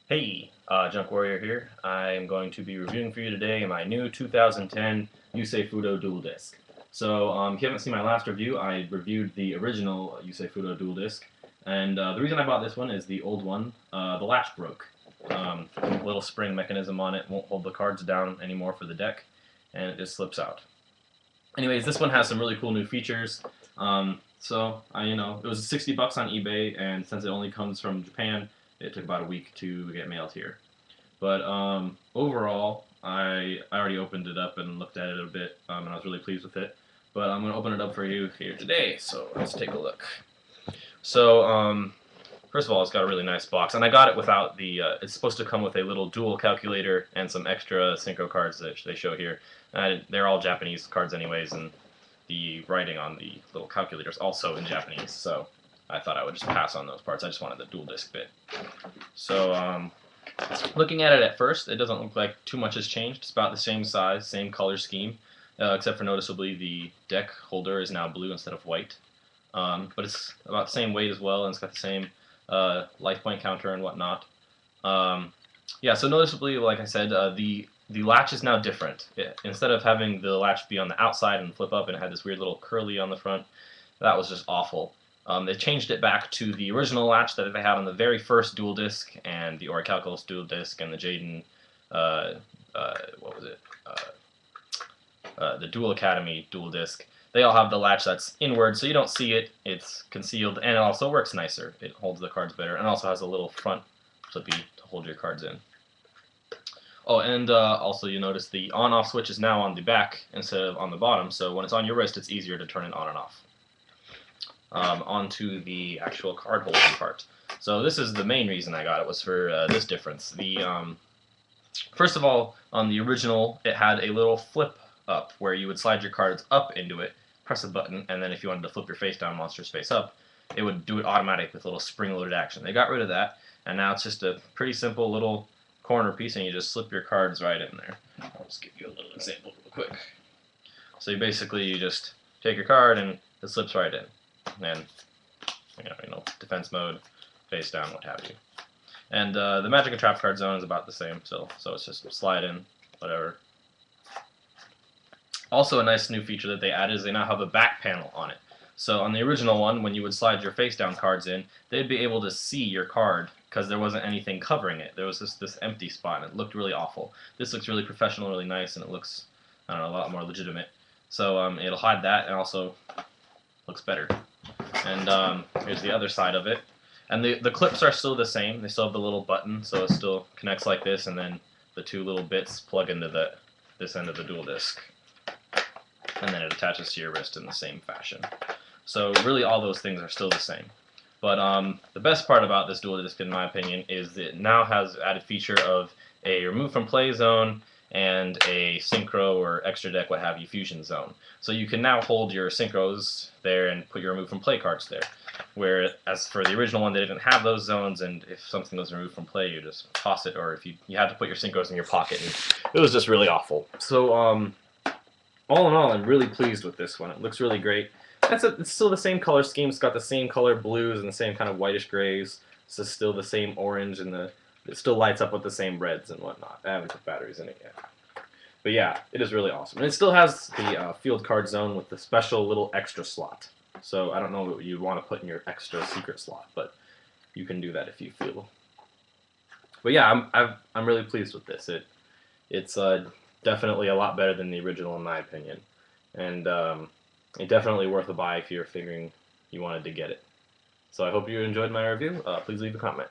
Hey, Junk Warrior here. I'm going to be reviewing for you today my new 2010 Yusei Fudo Duel Disk. So, if you haven't seen my last review, I reviewed the original Yusei Fudo Duel Disk, and the reason I bought this one is the old one, the latch broke. Little spring mechanism on it won't hold the cards down anymore for the deck, and it just slips out. Anyways, this one has some really cool new features. It was 60 bucks on eBay, and since it only comes from Japan, it took about a week to get mailed here. But overall, I already opened it up and looked at it a bit, and I was really pleased with it. But I'm going to open it up for you here today, so let's take a look. So, first of all, it's got a really nice box, and I got it without the, it's supposed to come with a little dual calculator and some extra synchro cards that they show here. They're all Japanese cards anyways, and the writing on the little calculator is also in Japanese, so I thought I would just pass on those parts. I just wanted the dual disc bit. So, looking at it at first, it doesn't look like too much has changed. It's about the same size, same color scheme, except for noticeably the deck holder is now blue instead of white. But it's about the same weight as well, and it's got the same life point counter and whatnot. Yeah, so noticeably, like I said, the latch is now different. Instead of having the latch be on the outside and flip up and it had this weird little curly on the front, that was just awful. They changed it back to the original latch that they had on the very first dual disc, and the Orichalcos dual disc, and the Jaden, what was it? The Duel Academy dual disc. They all have the latch that's inward, so you don't see it. It's concealed, and it also works nicer. It holds the cards better, and also has a little front flippy to hold your cards in. Oh, and also you notice the on-off switch is now on the back instead of on the bottom, so when it's on your wrist, it's easier to turn it on and off. Onto the actual card holding part. So this is the main reason I got it, was for this difference. First of all, on the original, it had a little flip up where you would slide your cards up into it, press a button, and then if you wanted to flip your face down, monster's face up, it would do it automatic with a little spring-loaded action. They got rid of that, and now it's just a pretty simple little corner piece, and you just slip your cards right in there. I'll just give you a little example real quick. So you just take your card, and it slips right in. And defense mode, face down, what have you. And the magic and trap card zone is about the same still, so it's just slide in, whatever. Also, a nice new feature that they added is they now have a back panel on it. So on the original one, when you would slide your face down cards in, they'd be able to see your card because there wasn't anything covering it. There was just this empty spot, and it looked really awful. This looks really professional, really nice, and it looks, I don't know, a lot more legitimate. So it'll hide that, and also looks better. And here's the other side of it. And the clips are still the same. They still have the little button, so it still connects like this, and then the two little bits plug into this end of the dual disc. And then it attaches to your wrist in the same fashion. So really all those things are still the same. But the best part about this dual disc, in my opinion, is that it now has added feature of a remove from play zone and a synchro or extra deck, what have you, fusion zone. So you can now hold your synchros there and put your remove from play cards there. Whereas for the original one, they didn't have those zones, and if something was removed from play, you just toss it, or if you had to put your synchros in your pocket, and it was just really awful. So all in all, I'm really pleased with this one. It looks really great. It's still the same color scheme. It's got the same color blues and the same kind of whitish grays. It's still the same orange, and it still lights up with the same reds and whatnot. I haven't put batteries in it yet. But yeah, it is really awesome. And it still has the field card zone with the special little extra slot. So I don't know what you'd want to put in your extra secret slot, but you can do that if you feel. But yeah, I'm really pleased with this. It's definitely a lot better than the original in my opinion, and it's definitely worth a buy if you're figuring you wanted to get it. So I hope you enjoyed my review. Please leave a comment.